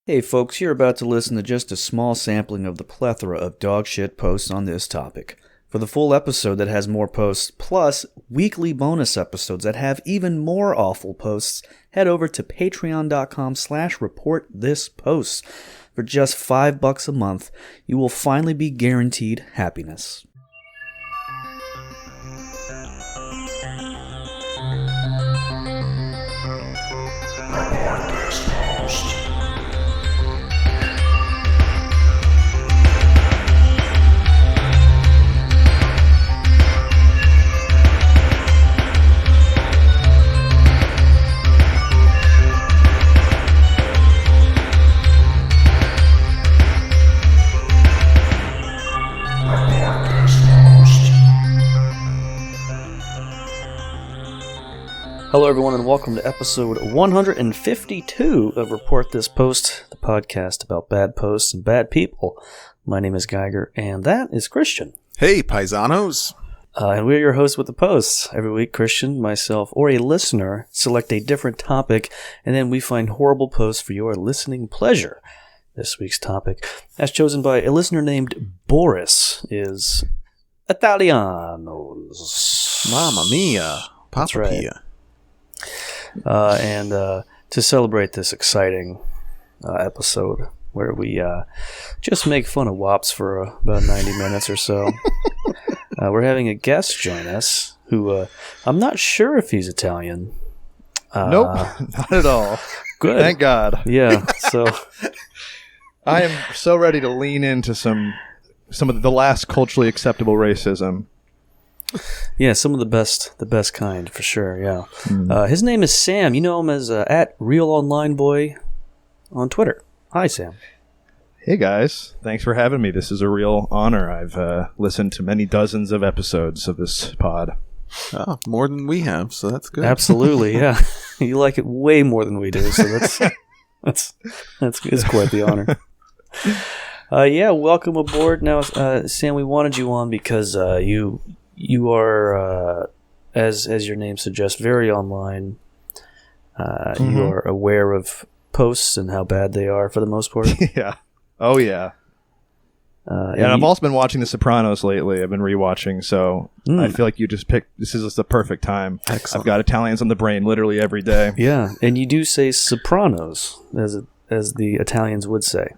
Hey folks, you're about to listen to just a small sampling of the plethora of dogshit posts on this topic. For the full episode that has more posts, plus weekly bonus episodes that have even more awful posts, head over to patreon.com/reportthispost. For just $5 a month, you will finally be guaranteed happiness. Hello everyone and welcome to episode 152 of Report This Post, the podcast about bad posts and bad people. My name is Geiger and that is Christian. Hey paisanos! And we're your hosts with the posts. Every week Christian, myself, or a listener select a different topic and then we find horrible posts for your listening pleasure. This week's topic, as chosen by a listener named Boris, is Italianos. Mamma mia! That's right. And to celebrate this exciting episode where we just make fun of WAPs for about 90 minutes or so, we're having a guest join us who I'm not sure if he's Italian. Nope, not at all. Good. Thank God. Yeah, so... I am so ready to lean into some of the last culturally acceptable racism. Yeah, some of the best kind, for sure, yeah. His name is Sam. You know him as at RealOnlineBoy on Twitter. Hi, Sam. Hey, guys. Thanks for having me. This is a real honor. I've listened to many dozens of episodes of this pod. Oh, more than we have, so that's good. Absolutely, yeah. You like it way more than we do, so that's quite the honor. Yeah, welcome aboard. Now, Sam, we wanted you on because you are, as your name suggests, very online. You are aware of posts and how bad they are for the most part. Yeah. Oh, yeah. And I've also been watching The Sopranos lately. I've been rewatching, so I feel like you just picked... This is just the perfect time. Excellent. I've got Italians on the brain literally every day. Yeah, and you do say Sopranos, as the Italians would say.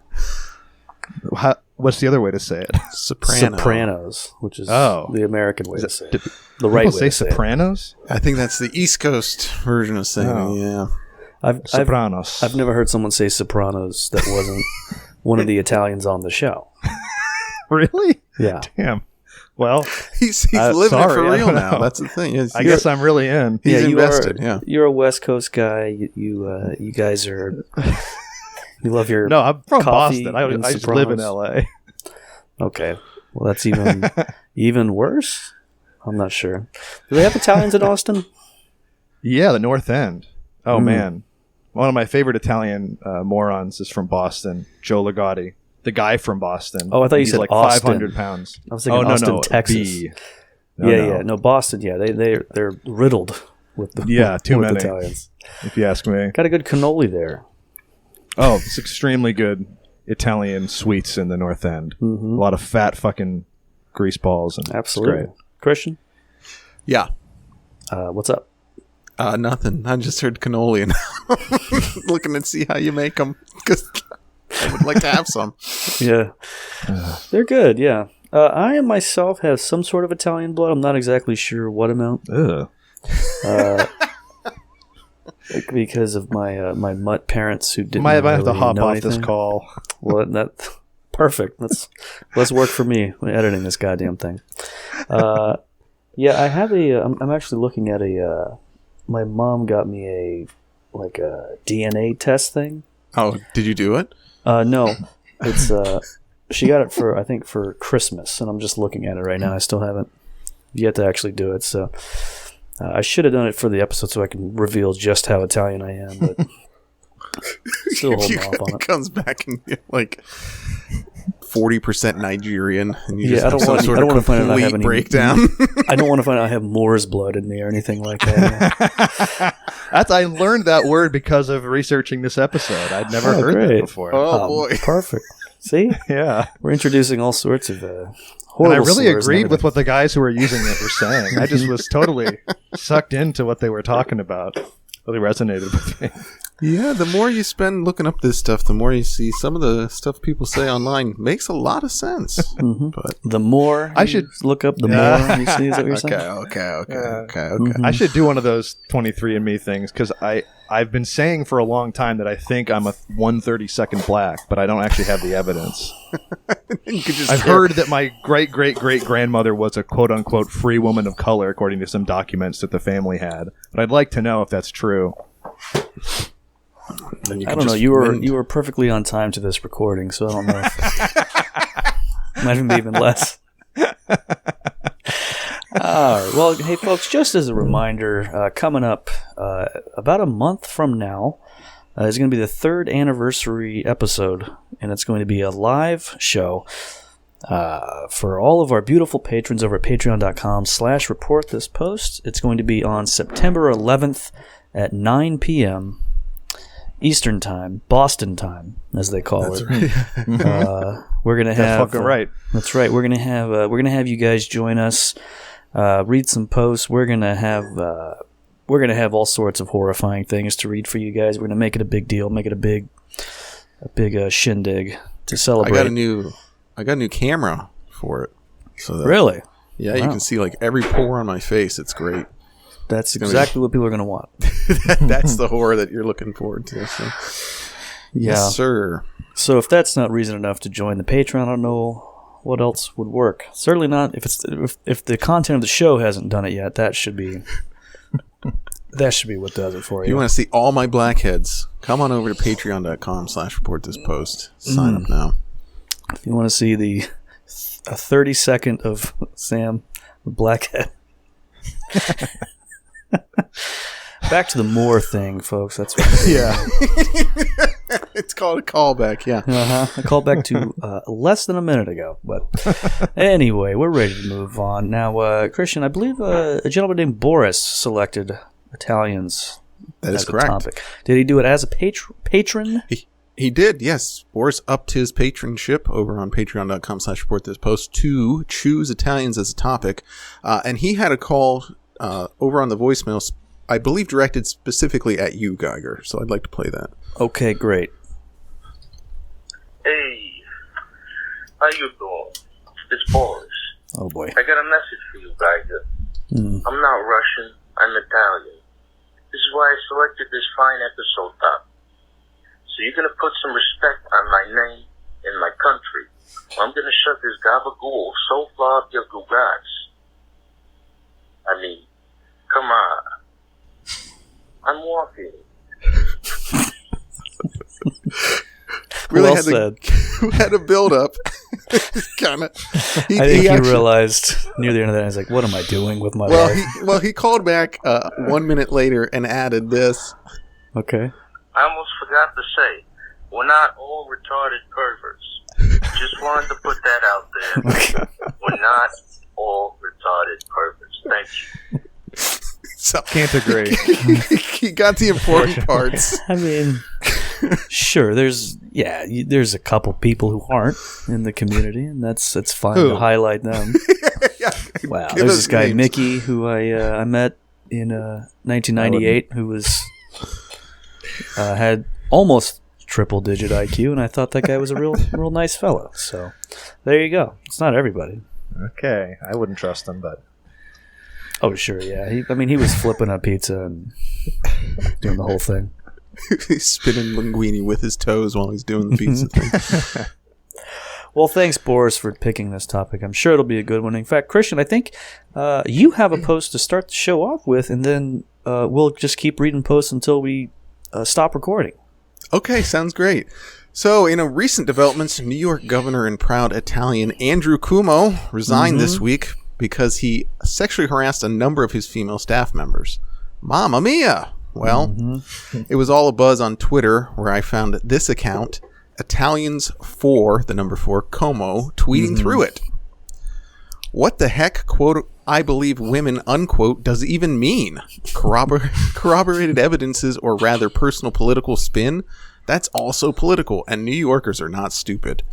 What's the other way to say it? Sopranos, which is the American way to say it. The right way to say Sopranos? I think that's the East Coast version of saying it, yeah. Sopranos. I've never heard someone say Sopranos that wasn't one of the Italians on the show. Really? Yeah. Damn. Well, he's living it for real now. That's the thing. I guess I'm really in. He's invested. You're a West Coast guy. You guys are. You love your No, I'm from coffee Boston. I just live in LA. Okay. Well, that's even worse. I'm not sure. Do they have Italians in Austin? Yeah, the North End. Oh man, one of my favorite Italian morons is from Boston. Joe Ligotti, the guy from Boston. Oh, I thought you said like Austin. 500 pounds. I was thinking Austin, Texas. B. No, Boston. Yeah, they're riddled with too many Italians. If you ask me, got a good cannoli there. Oh, it's extremely good Italian sweets in the North End. A lot of fat fucking grease balls. And absolutely. It's great. Christian? Yeah. What's up? Nothing. I just heard cannoli and looking to see how you make them because I would like to have some. Yeah. They're good, yeah. I myself have some sort of Italian blood. I'm not exactly sure what amount. Ugh. Because of my my mutt parents who didn't might really have to hop know off anything. this call. Well, that perfect. Let's work for me editing this goddamn thing. Yeah, I have I'm actually looking at my mom got me a DNA test thing. Oh, did you do it? No, it's she got it for Christmas, and I'm just looking at it right now. I still haven't yet to actually do it, so. I should have done it for the episode so I can reveal just how Italian I am, but still holding off on it. It comes back and you're like 40% Nigerian, and you I don't want to find out I have any breakdown. I don't want to find out I have Moor's blood in me or anything like that. I learned that word because of researching this episode. I'd never heard that before. Oh, boy. Perfect. See? Yeah. We're introducing all sorts of horrible And I really slurs agreed and with what the guys who were using it were saying. I just was totally sucked into what they were talking about. Really resonated with me. Yeah, the more you spend looking up this stuff, the more you see some of the stuff people say online makes a lot of sense. Mm-hmm. But the more I should look up, the more you see. Is that what you're saying? Okay. I should do one of those 23andMe things because I've been saying for a long time that I think I'm a 1/32nd black, but I don't actually have the evidence. I've heard that my great-great-great-grandmother was a quote-unquote free woman of color, according to some documents that the family had. But I'd like to know if that's true. I don't know. You were perfectly on time to this recording, so I don't know. Might even be even less. All right. Well, hey, folks, just as a reminder, coming up about a month from now is going to be the 3rd anniversary episode, and it's going to be a live show for all of our beautiful patrons over at patreon.com/reportthispost. It's going to be on September 11th at 9 p.m. Eastern Time, Boston Time, as they call it. Right. We're gonna have. That's fucking right. That's right. We're gonna have you guys join us. Read some posts. We're gonna have all sorts of horrifying things to read for you guys. We're gonna make it a big deal. Make it a big shindig to celebrate. I got a new camera for it. So that, really? Yeah, Wow. you can see like every pore on my face. It's great. That's exactly what people are gonna want. That's the horror that you're looking forward to. So. Yeah, Yes, sir. So if that's not reason enough to join the Patreon, I don't know what else would work. Certainly not if the content of the show hasn't done it yet. That should be what does it for If you. you want to see all my blackheads, come on over to patreon.com/reportthispost. Sign up now. If you want to see a 30-second of Sam with blackhead. Back to the Moore thing, folks. That's what It's called a callback, yeah. I called back to less than a minute ago. But anyway, we're ready to move on. Now, Christian, I believe a gentleman named Boris selected Italians That is as a correct. topic. Did he do it as a patron? He did, yes. Boris upped his patronship over on patreon.com/reportthispost to choose Italians as a topic. And he had a call over on the voicemail, I believe directed specifically at you, Geiger. So I'd like to play that. Okay, great. Hey, how you doing? It's Boris. Oh, boy. I got a message for you, Geiger. I'm not Russian. I'm Italian. This is why I selected this fine episode topic. So you're going to put some respect on my name and my country. Or I'm going to shut this gabagool so far up your gugas. I mean, come on. I'm walking. Really Well said. had a build up. Kind of. I think he realized near the end of that, he's like, what am I doing with my life? He called back 1 minute later and added this. Okay. I almost forgot to say, we're not all retarded perverts. Just wanted to put that out there. We're not all retarded perverts. Thank you. So, Can't agree. he got the important parts. I mean, sure, there's a couple people who aren't in the community, and that's fine Who? to highlight them. Wow, Give there's us this guy names. Mickey who I met in 1998 who was had almost triple-digit IQ, and I thought that guy was a real nice fellow. So there you go. It's not everybody. Okay, I wouldn't trust him, but Oh, sure, yeah. He was flipping a pizza and doing the whole thing. He's spinning linguine with his toes while he's doing the pizza thing. Well, thanks, Boris, for picking this topic. I'm sure it'll be a good one. In fact, Christian, I think you have a post to start the show off with, and then we'll just keep reading posts until we stop recording. Okay, sounds great. So, in a recent developments, New York Governor and proud Italian Andrew Cuomo resigned this week because he sexually harassed a number of his female staff members. Mamma mia! Well, it was all a buzz on Twitter, where I found this account, Italians4, the number 4, Cuomo, tweeting through it. What the heck, quote I believe women, unquote, does even mean? Corroborated evidences, or rather personal political spin? That's also political, and New Yorkers are not stupid.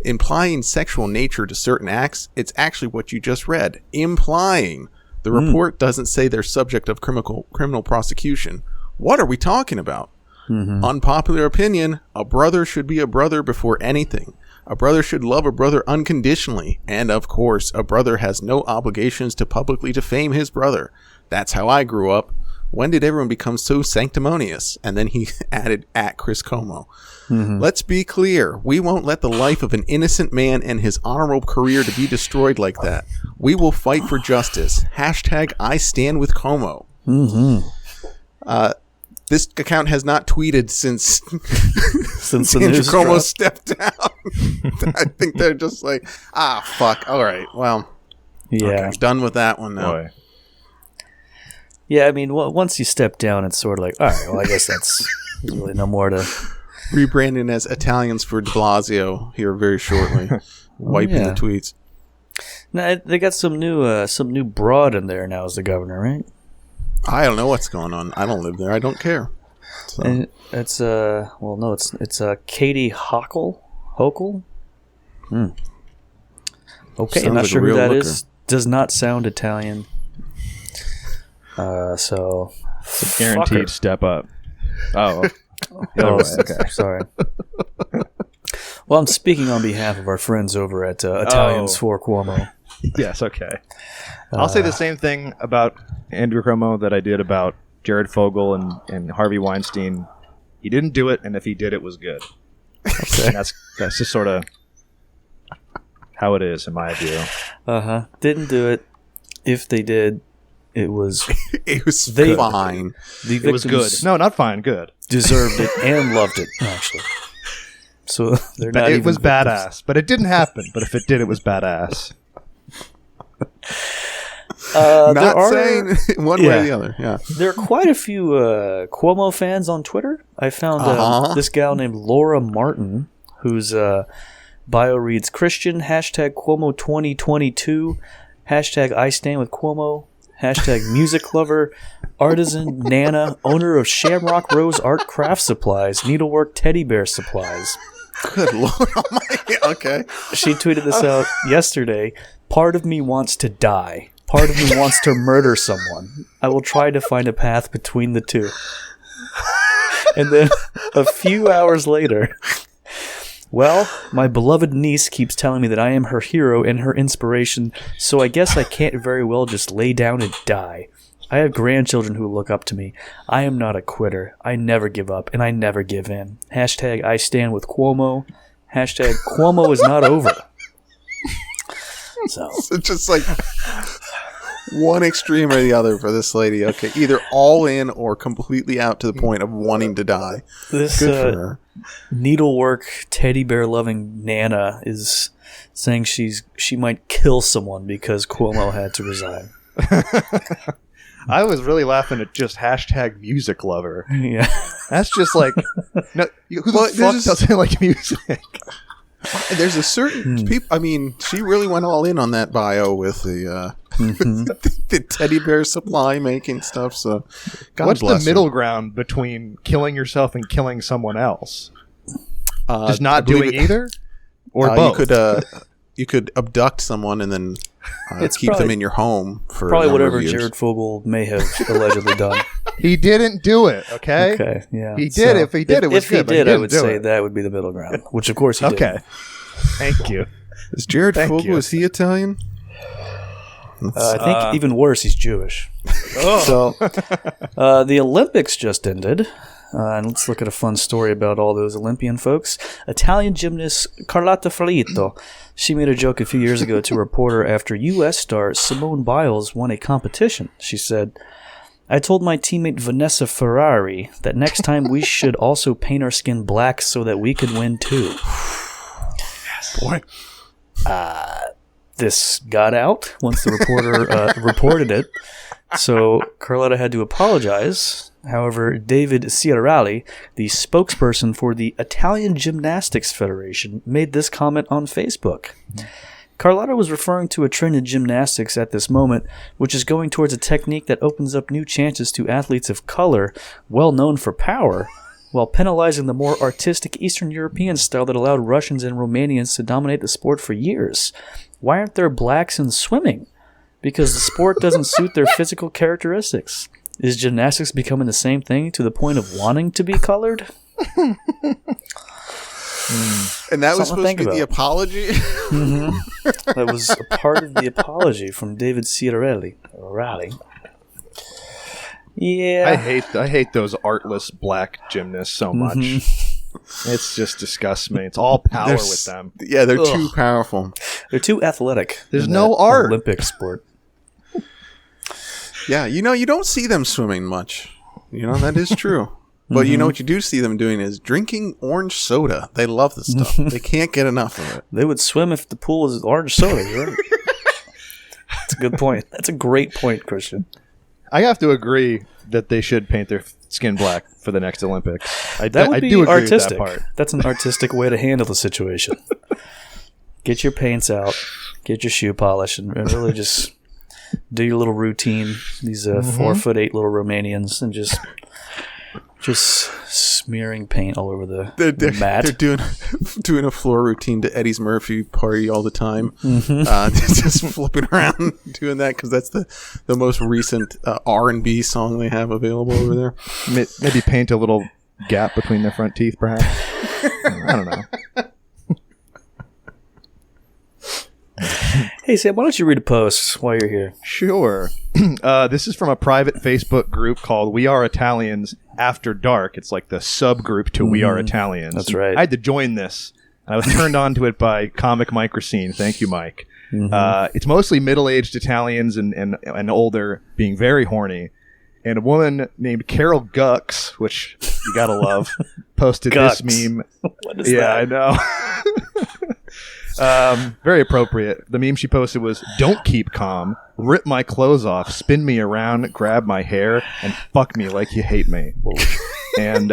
Implying sexual nature to certain acts, it's actually what you just read. Implying. The report doesn't say they're subject of criminal prosecution. What are we talking about? Unpopular opinion, a brother should be a brother before anything. A brother should love a brother unconditionally. And of course, a brother has no obligations to publicly defame his brother. That's how I grew up. When did everyone become so sanctimonious? And then he added, at Chris Cuomo. Let's be clear. We won't let the life of an innocent man and his honorable career to be destroyed like that. We will fight for justice. Hashtag I stand with Cuomo. This account has not tweeted since Andrew Cuomo stepped down. I think they're just like, fuck. All right. Well, yeah. Okay, done with that one now. Boy. Yeah, I mean, once you step down, it's sort of like, all right, well, I guess that's really no more to... Rebranding as Italians for de Blasio here very shortly. Wiping the tweets. Now, they got some new broad in there now as the governor, right? I don't know what's going on. I don't live there. I don't care. So. And it's it's Katie Hochul. Okay, Sounds I'm not like sure a who real that looker. is. Does not sound Italian. So It's a guaranteed step up. Oh. Oh, okay. Sorry. Well, I'm speaking on behalf of our friends over at Italians for Cuomo. Yes, okay. I'll say the same thing about Andrew Cuomo that I did about Jared Fogle and Harvey Weinstein. He didn't do it, and if he did, it was good. Okay. That's just sort of how it is, in my view. Didn't do it. If they did, it was... It was fine. The It was good. No, not fine, good. Deserved it and loved it, actually. So they're not It even was victims. badass, but it didn't happen. But if it did, it was badass. Not saying one way or the other. Yeah. There are quite a few Cuomo fans on Twitter. I found this gal named Laura Martin, whose bio reads Christian, hashtag Cuomo 2022, hashtag I stand with Cuomo, hashtag music lover, artisan, Nana, owner of Shamrock Rose Art Craft Supplies, needlework teddy bear supplies. Good Lord Almighty. Okay. She tweeted this out yesterday. Part of me wants to die. Part of me wants to murder someone. I will try to find a path between the two. And then a few hours later, well, my beloved niece keeps telling me that I am her hero and her inspiration, so I guess I can't very well just lay down and die. I have grandchildren who look up to me. I am not a quitter. I never give up, and I never give in. Hashtag I stand with Cuomo. Hashtag Cuomo is not over. So it's just like one extreme or the other for this lady. Okay, either all in or completely out to the point of wanting to die. This Good for her. Needlework teddy bear loving Nana is saying she might kill someone because Cuomo had to resign. I was really laughing at just hashtag music lover. Yeah, that's just like, no, who the fuck doesn't like music? There's a certain people. I mean, she really went all in on that bio with the the teddy bear supply making stuff. So, God what's bless the middle her. ground between killing yourself and killing someone else? Just I not believe doing either, or both. You could abduct someone and then It's keep probably- them in your home for probably a number whatever of years. Jared Fogle may have allegedly done. He didn't do it. Okay. Okay, yeah. He did. If he did, it was if good. he but did, I didn't would do say it. that would be the middle ground. Which, of course, he did. Okay. Thank you. Is Jared Thank Fogle? you. Is he Italian? I think even worse, he's Jewish. So, the Olympics just ended. And let's look at a fun story about all those Olympian folks. Italian gymnast Carlotta Ferlito. She made a joke a few years ago to a reporter after U.S. star Simone Biles won a competition. She said, I told my teammate Vanessa Ferrari that next time we should also paint our skin black so that we could win too. Yes, boy. This got out once the reporter reported it. So Carlotta had to apologize. However, David Ciarali, the spokesperson for the Italian Gymnastics Federation, made this comment on Facebook. Carlotta was referring to a trend in gymnastics at this moment, which is going towards a technique that opens up new chances to athletes of color, well known for power, while penalizing the more artistic Eastern European style that allowed Russians and Romanians to dominate the sport for years. Why aren't there blacks in swimming? Because the sport doesn't suit their physical characteristics. Is gymnastics becoming the same thing to the point of wanting to be colored? And that was supposed to be the apology? That was a part of the apology from David Ciarelli. Yeah. I hate those artless black gymnasts so much. It's just disgusts me. It's all power with them. Yeah, they're too powerful. They're too athletic. There's no art. Olympic sport. Yeah, you don't see them swimming much. That is true. But you know what you do see them doing is drinking orange soda. They love the stuff. They can't get enough of it. They would swim if the pool was orange soda. You're right. That's a good point. That's a great point, Christian. I have to agree that they should paint their skin black for the next Olympics. That would I be do agree artistic. with that part. That's an artistic way to handle the situation. Get your paints out, get your shoe polish, and really just do your little routine. These 4'8" little Romanians, and just smearing paint all over the mat. They're doing a floor routine to Eddie's Murphy party all the time. Just flipping around doing that because that's the most recent R&B song they have available over there. Maybe paint a little gap between their front teeth, perhaps. I don't know. Hey, Sam, why don't you read a post while you're here? Sure. This is from a private Facebook group called We Are Italians After Dark. It's like the subgroup to We Are Italians. That's right. I had to join this. And I was turned on to it by comic Mike Racine. Thank you, Mike. It's mostly middle-aged Italians and older being very horny. And a woman named Carol Gux, which you gotta love, posted this meme. What is that? I know. Very appropriate. The meme she posted was, "Don't keep calm. Rip my clothes off. Spin me around. Grab my hair. And fuck me like you hate me." And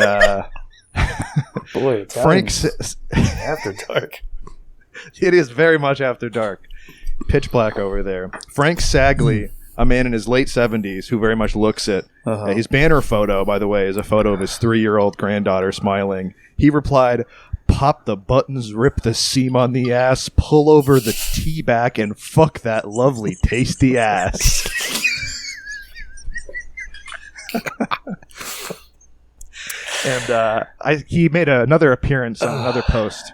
boy, Frank's After Dark. It is very much after dark. Pitch black over there. Frank Sagley, a man in his late 70s who very much looks it. His banner photo, by the way, is a photo of his 3-year-old granddaughter smiling. He replied, "Pop the buttons, rip the seam on the ass, pull over the tea back, and fuck that lovely tasty ass." And he made another appearance on another post.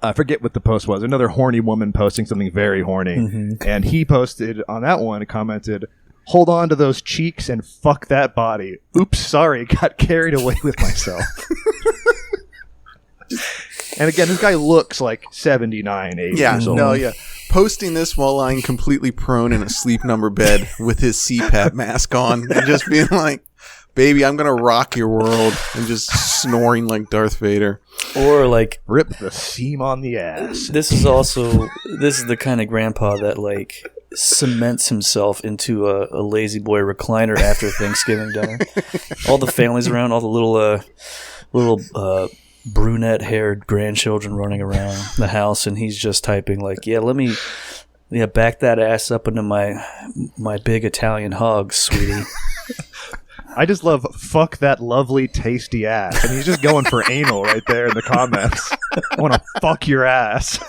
I forget what the post was. Another horny woman posting something very horny. And he posted on that one, commented, "Hold on to those cheeks and fuck that body. Oops, sorry, got carried away with myself." And again, this guy looks like 79, 80 years old. Posting this while lying completely prone in a sleep number bed with his CPAP mask on and just being like, "Baby, I'm going to rock your world," and just snoring like Darth Vader. Or like, "Rip the seam on the ass." This is the kind of grandpa that like cements himself into a lazy boy recliner after Thanksgiving dinner. All the families around, all the little brunette-haired grandchildren running around the house, and he's just typing like, back that ass up into my big Italian hug, sweetie. I just love "fuck that lovely tasty ass," and he's just going for anal right there in the comments. I want to fuck your ass.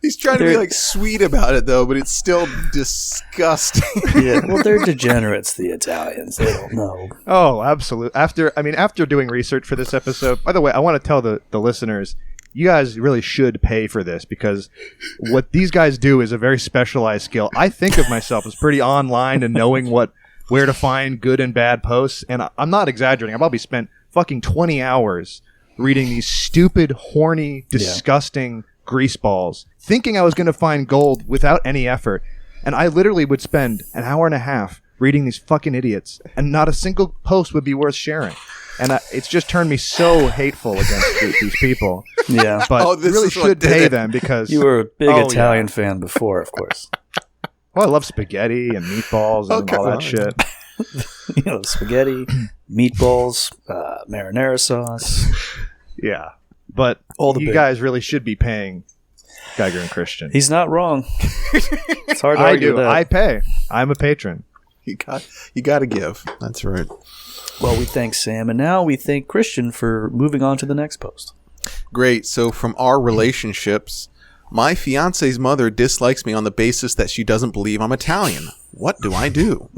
He's trying to be like sweet about it though, but it's still disgusting. Yeah, well, they're degenerates, the Italians. They don't know. Oh, absolutely. After doing research for this episode, by the way, I want to tell the listeners, you guys really should pay for this because what these guys do is a very specialized skill. I think of myself as pretty online and knowing where to find good and bad posts, and I'm not exaggerating. I've probably spent fucking 20 hours reading these stupid, horny, disgusting grease balls, thinking I was going to find gold without any effort. And I literally would spend an hour and a half reading these fucking idiots, and not a single post would be worth sharing. And it's just turned me so hateful against these people. Yeah, but you really should pay them because you were a big Italian fan before, of course. Well, I love spaghetti and meatballs and all that shit. Spaghetti, meatballs, marinara sauce. Yeah, but all you guys really should be paying Geiger and Christian. He's not wrong. It's hard to I argue do. that. I pay. I'm a patron. You got to give. That's right. Well, we thank Sam, and now we thank Christian for moving on to the next post. Great. So from our relationships, my fiance's mother dislikes me on the basis that she doesn't believe I'm Italian. What do I do?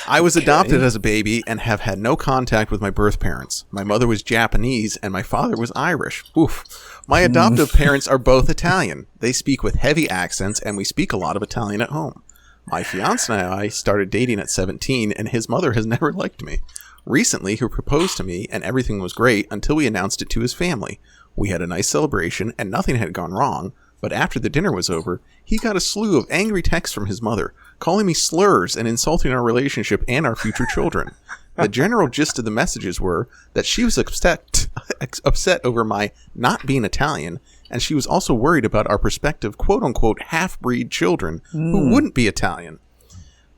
I was adopted as a baby and have had no contact with my birth parents. My mother was Japanese and my father was Irish. Oof. My adoptive parents are both Italian. They speak with heavy accents and we speak a lot of Italian at home. My fiance and I started dating at 17 and his mother has never liked me. Recently, he proposed to me and everything was great until we announced it to his family. We had a nice celebration and nothing had gone wrong, but after the dinner was over, he got a slew of angry texts from his mother, calling me slurs and insulting our relationship and our future children. The general gist of the messages were that she was upset over my not being Italian, and she was also worried about our prospective quote-unquote half-breed children who wouldn't be Italian.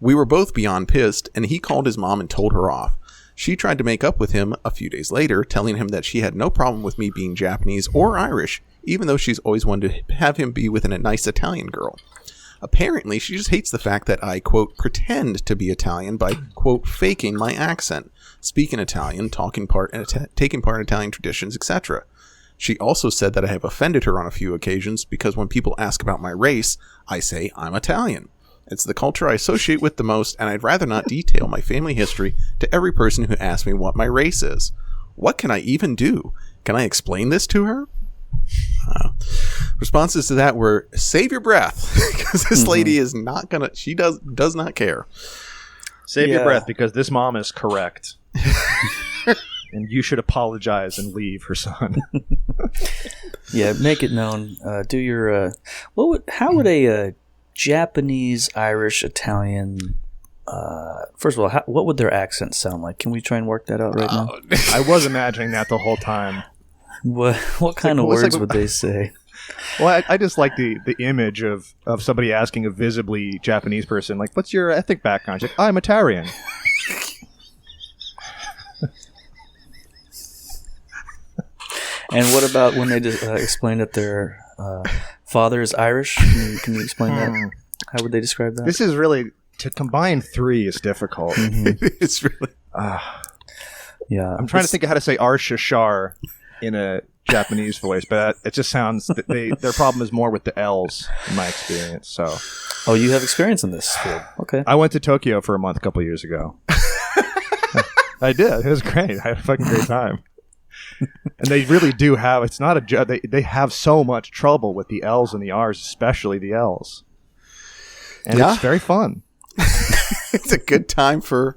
We were both beyond pissed, and he called his mom and told her off. She tried to make up with him a few days later, telling him that she had no problem with me being Japanese or Irish, even though she's always wanted to have him be with a nice Italian girl. Apparently, she just hates the fact that I, quote, pretend to be Italian by, quote, faking my accent, speaking Italian, taking part in Italian traditions, etc. She also said that I have offended her on a few occasions because when people ask about my race, I say I'm Italian. It's the culture I associate with the most, and I'd rather not detail my family history to every person who asks me what my race is. What can I even do? Can I explain this to her? Responses to that were, save your breath, because this lady is not gonna, she does not care. Save your breath, because this mom is correct. And you should apologize and leave her son. Yeah, make it known. Do your, how would a Japanese, Irish, Italian, first of all, what would their accents sound like? Can we try and work that out right now? I was imagining that the whole time. What kind of words would they say? Well, I just like the image of somebody asking a visibly Japanese person, like, what's your ethnic background? She's like, I'm Italian. And what about when they explain that their father is Irish? Can you explain that? How would they describe that? This is really, to combine three is difficult. It's really... yeah. I'm trying to think of how to say Arshashar in a Japanese voice, but it just sounds their problem is more with the L's in my experience. So, oh, you have experience in this field. Okay. I went to Tokyo for a month a couple years ago. I did. It was great. I had a fucking great time. And they really do have. It's not a. They have so much trouble with the L's and the R's, especially the L's. And it's very fun. It's a good time for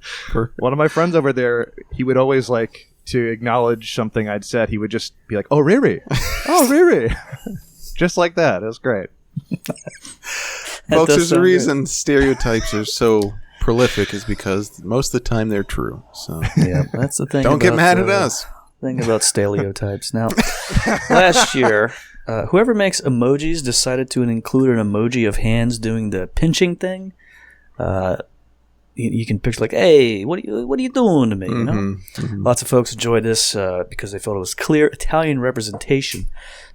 one of my friends over there. He would always like to acknowledge something I'd said. He would just be like, "Oh, Riri, oh, Riri," just like that. It was great. Folks, there's a reason stereotypes are so prolific is because most of the time they're true. So yeah, that's the thing. Don't get mad at us. Thing about stereotypes. Now, last year, whoever makes emojis decided to include an emoji of hands doing the pinching thing. You can picture like, hey, what are you doing to me? You know, lots of folks enjoyed this because they felt it was clear Italian representation.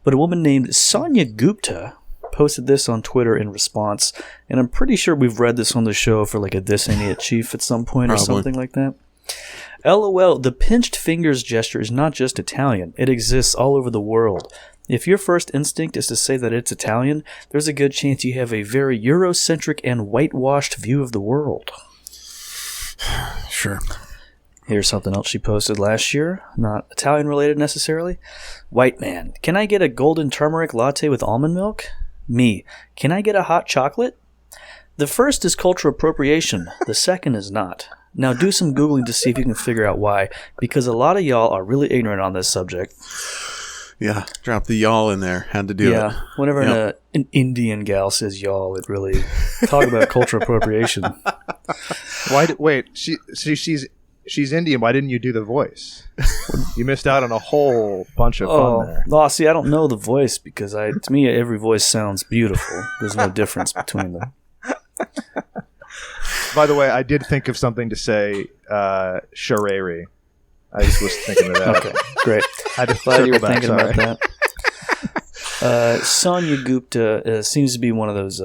But a woman named Sonia Gupta posted this on Twitter in response, and I'm pretty sure we've read this on the show for like a This Ain't It Chief at some point or something like that. LOL, the pinched fingers gesture is not just Italian. It exists all over the world. If your first instinct is to say that it's Italian, there's a good chance you have a very Eurocentric and whitewashed view of the world. Sure. Here's something else she posted last year, not Italian related necessarily. White man, can I get a golden turmeric latte with almond milk? Me, can I get a hot chocolate? The first is cultural appropriation, the second is not. Now do some Googling to see if you can figure out why, because a lot of y'all are really ignorant on this subject. Yeah, drop the y'all in there. Had to do it. Yeah, whenever an Indian gal says y'all, it really talk about cultural appropriation. Wait, she's Indian. Why didn't you do the voice? You missed out on a whole bunch of fun there. Oh, see, I don't know the voice because to me every voice sounds beautiful. There's no difference between them. By the way, I did think of something to say, Shareri. I just was thinking of that. Okay, great. I just glad you were thinking about that. Sonia Gupta seems to be one of those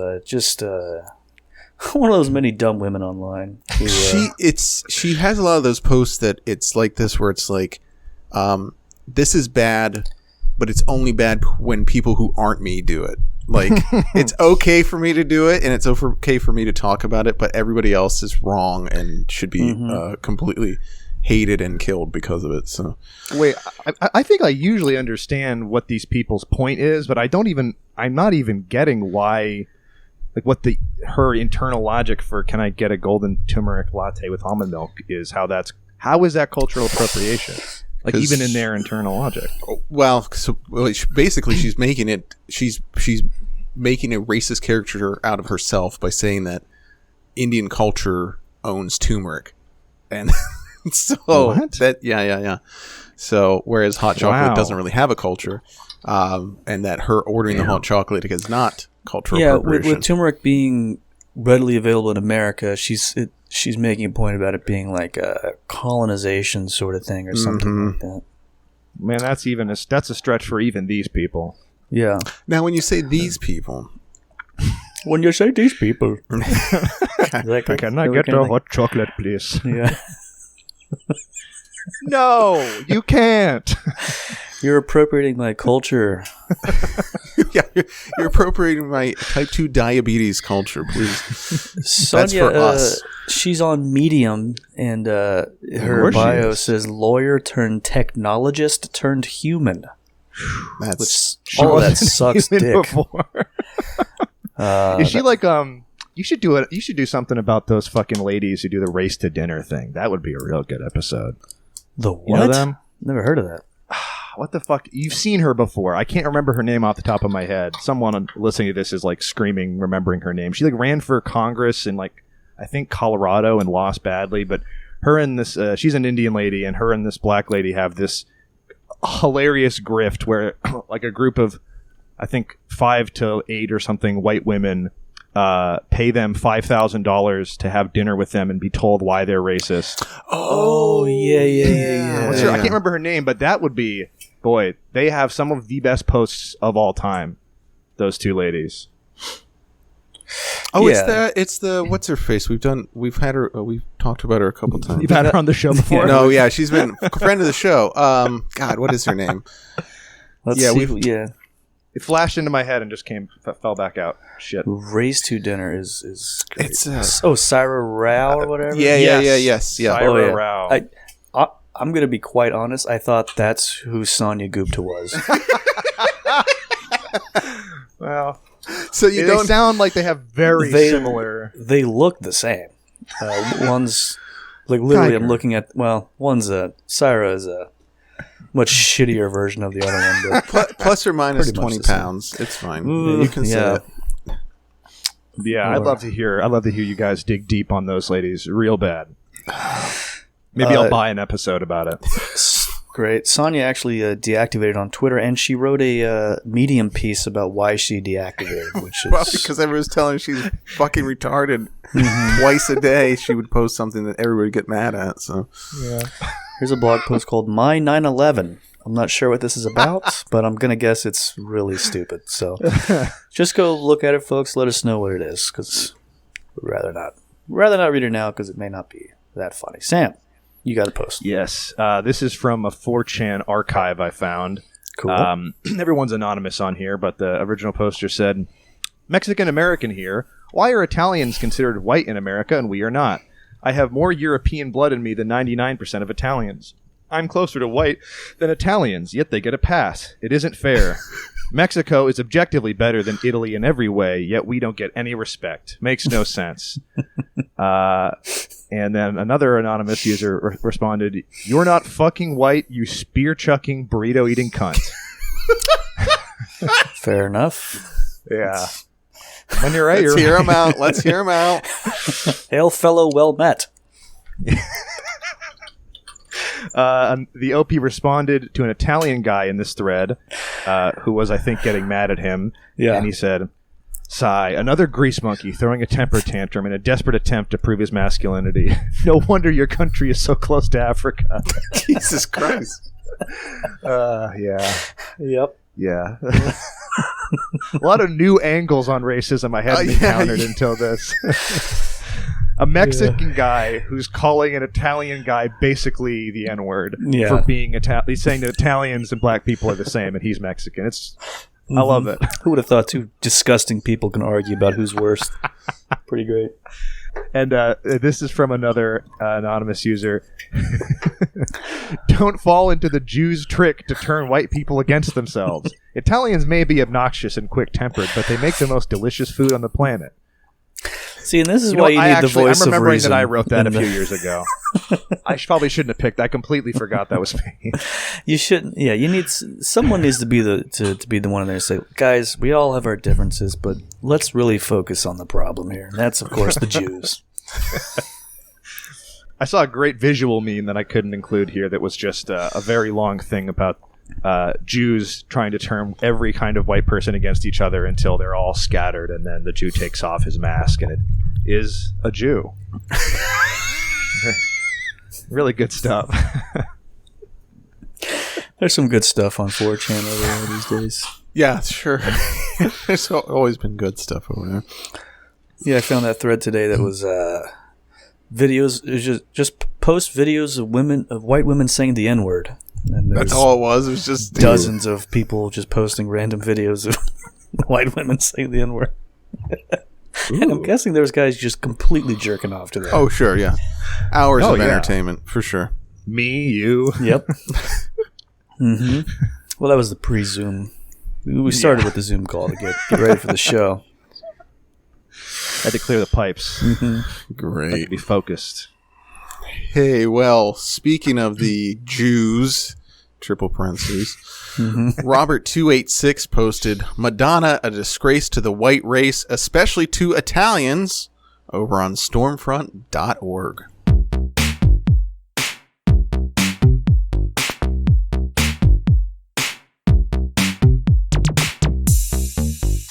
one of those many dumb women online. Who, she has a lot of those posts that it's like this, where it's like, this is bad, but it's only bad when people who aren't me do it. Like, it's okay for me to do it, and it's okay for me to talk about it, but everybody else is wrong and should be completely hated and killed because of it. So wait, I think I usually understand what these people's point is, but I'm not even getting why, like, what her internal logic for "can I get a golden turmeric latte with almond milk" is. How is that cultural appropriation? Like, even in their internal logic. Well, basically, she's making a racist caricature out of herself by saying that Indian culture owns turmeric, and so what? Yeah. So whereas hot chocolate doesn't really have a culture, and that her ordering the hot chocolate is not cultural appropriation. With turmeric being readily available in America, she's making a point about it being like a colonization sort of thing or something like that. Man, that's a stretch for even these people. Yeah. Now, when you say these people, can I get a hot chocolate, please? Yeah. No, you can't. You're appropriating my culture. Yeah, you're appropriating my type 2 diabetes culture, please. Sonia, That's for us. She's on Medium, and her bio says lawyer turned technologist turned human. All that sucks dick. Is she like You should do it. You should do something about those fucking ladies who do the race to dinner thing. That would be a real good episode. The what? You know them? Never heard of that. What the fuck? You've seen her before. I can't remember her name off the top of my head. Someone listening to this is like screaming, remembering her name. She like ran for Congress in like, I think Colorado, and lost badly. But her and this, she's an Indian lady, and her and this black lady have this hilarious grift where like a group of, I think 5 to 8 or something white women pay them $5,000 to have dinner with them and be told why they're racist. Oh, yeah. I can't remember her name, but that would be, boy, they have some of the best posts of all time. Those two ladies. Oh, Yeah. it's the what's her face? We've had her. We've talked about her a couple times. You've had her on the show before. No, yeah, she's been a friend of the show. God, what is her name? Let's Yeah, see. It flashed into my head and just fell back out. Shit. Race to dinner is great. It's Syra Rao or whatever. Yes. Syra Rao. I'm gonna be quite honest. I thought that's who Sonia Gupta was. Well, so they don't sound like they have very similar. They look the same. One's like literally. Geiger. I'm looking at. Well, one's Syra is a much shittier version of the other one. But plus or minus Pretty much 20 the same. pounds. It's fine. You can say it. Yeah, I'd love to hear you guys dig deep on those ladies real bad. Maybe I'll buy an episode about it. Great. Sonia actually deactivated on Twitter, and she wrote a Medium piece about why she deactivated, which is... Well, because everyone's telling her she's fucking retarded. Twice a day she would post something that everybody would get mad at. So Yeah. Here's a blog post called My 9/11. I'm not sure what this is about, but I'm going to guess it's really stupid. So just go look at it, folks. Let us know what it is, because we'd rather not read it now, because it may not be that funny. Sam, you got a post. Yes. This is from a 4chan archive I found. Cool. Everyone's anonymous on here, but the original poster said, Mexican-American here. Why are Italians considered white in America and we are not? I have more European blood in me than 99% of Italians. I'm closer to white than Italians, yet they get a pass. It isn't fair. Mexico is objectively better than Italy in every way, yet we don't get any respect. Makes no sense. And then another anonymous user responded, "You're not fucking white, you spear-chucking, burrito-eating cunt." Fair enough. Yeah. When you're right, let's hear him out. Let's hear him out. Hail, fellow, well met. The OP responded to an Italian guy in this thread who was, I think, getting mad at him. Yeah. And he said, "Sigh, another grease monkey throwing a temper tantrum in a desperate attempt to prove his masculinity. No wonder your country is so close to Africa." Jesus Christ. Yeah. Yep. Yeah. A lot of new angles on racism I hadn't encountered until this. A Mexican guy who's calling an Italian guy basically the N-word for being Italian. He's saying that Italians and black people are the same, and he's Mexican. I love it. Who would have thought two disgusting people can argue about who's worse? Pretty great. And this is from another anonymous user. Don't fall into the Jews' trick to turn white people against themselves. Italians may be obnoxious and quick-tempered, but they make the most delicious food on the planet. See, and this is why you need the voice of reason. I'm remembering that I wrote that a few years ago. I probably shouldn't have picked. I completely forgot that was me. You shouldn't. Yeah, you need someone needs to be the one in there to say, guys, we all have our differences, but let's really focus on the problem here. And that's, of course, the Jews. I saw a great visual meme that I couldn't include here that was just a very long thing about Jews trying to turn every kind of white person against each other until they're all scattered, and then the Jew takes off his mask and it is a Jew. Really good stuff. There's some good stuff on 4chan over there these days. Yeah, sure. There's always been good stuff over there. Yeah, I found that thread today that was videos. It was just post videos of white women saying the N-word. And that's all it was. It was just dozens of people just posting random videos of white women saying the N-word. And I'm guessing there's guys just completely jerking off to that. Oh, sure, yeah. Hours of entertainment, for sure. Me, you. Yep. Mm-hmm. Well, that was the pre-Zoom. We started with the Zoom call to get ready for the show. Had to clear the pipes. Mm-hmm. Great. Had to be focused. Hey, well, speaking of the Jews, triple parentheses, Robert286 posted, Madonna, a disgrace to the white race, especially to Italians, over on stormfront.org.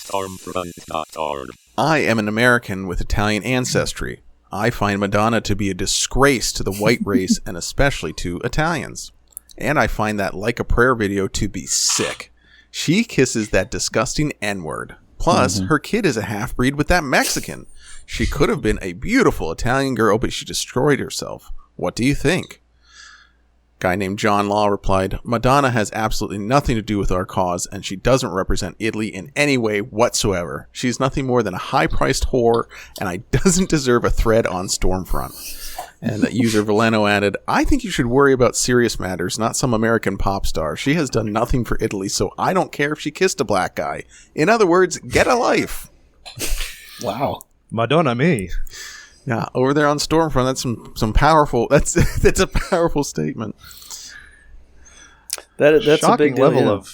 Stormfront.org. I am an American with Italian ancestry. I find Madonna to be a disgrace to the white race and especially to Italians. And I find that Like a Prayer video to be sick. She kisses that disgusting N-word. Plus, her kid is a half-breed with that Mexican. She could have been a beautiful Italian girl, but she destroyed herself. What do you think? Guy named John Law replied, Madonna has absolutely nothing to do with our cause, and she doesn't represent Italy in any way whatsoever. She's nothing more than a high-priced whore, and I doesn't deserve a thread on Stormfront. And user Valeno added, I think you should worry about serious matters, not some American pop star. She has done nothing for Italy, so I don't care if she kissed a black guy. In other words, get a life. Wow. Madonna me. Yeah, over there on Stormfront, that's some powerful. That's a powerful statement. That's shocking a big deal, level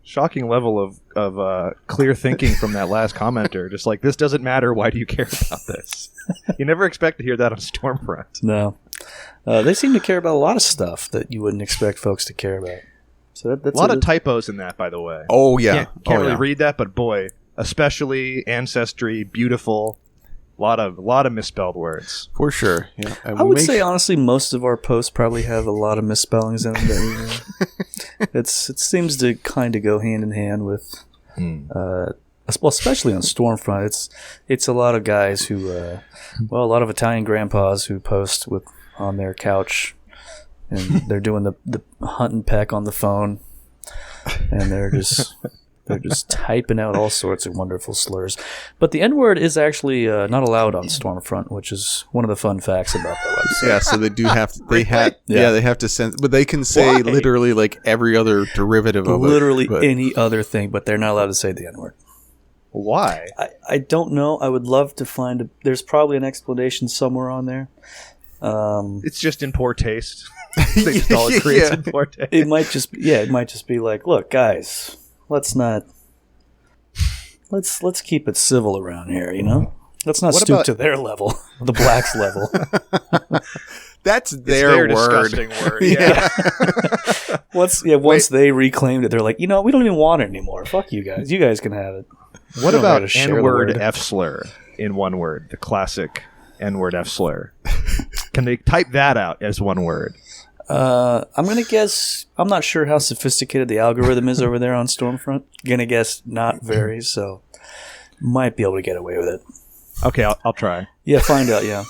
shocking level of clear thinking from that last commenter. Just like, this doesn't matter. Why do you care about this? You never expect to hear that on Stormfront. No, they seem to care about a lot of stuff that you wouldn't expect folks to care about. So that's a lot of typos in that, by the way. Oh yeah, can't really read that, but boy, especially ancestry, beautiful. A lot of misspelled words. For sure. Yeah. I would say, honestly, most of our posts probably have a lot of misspellings in them. It seems to kind of go hand in hand with, well, especially on Stormfront. It's a lot of guys who, a lot of Italian grandpas who post on their couch, and they're doing the hunt and peck on the phone, and they're just typing out all sorts of wonderful slurs. But the N-word is actually not allowed on Stormfront, which is one of the fun facts about the website. Yeah, so they do have to, they have to send, but they can say literally like every other derivative of literally any other thing, but they're not allowed to say the N-word. Why? I don't know. I would love to find there's probably an explanation somewhere on there. It's just in poor taste. They just all creates in poor taste. It might just be like, look, guys, let's keep it civil around here, you know? Let's not stoop to their level, the blacks' level. That's their word. Disgusting word. Yeah. Once they reclaimed it, they're like, we don't even want it anymore. Fuck you guys. You guys can have it. What about N-word F slur in one word? The classic N-word F slur. Can they type that out as one word? I'm going to guess, I'm not sure how sophisticated the algorithm is over there on Stormfront. Going to guess not very, so might be able to get away with it. Okay, I'll try. Yeah, find out, yeah.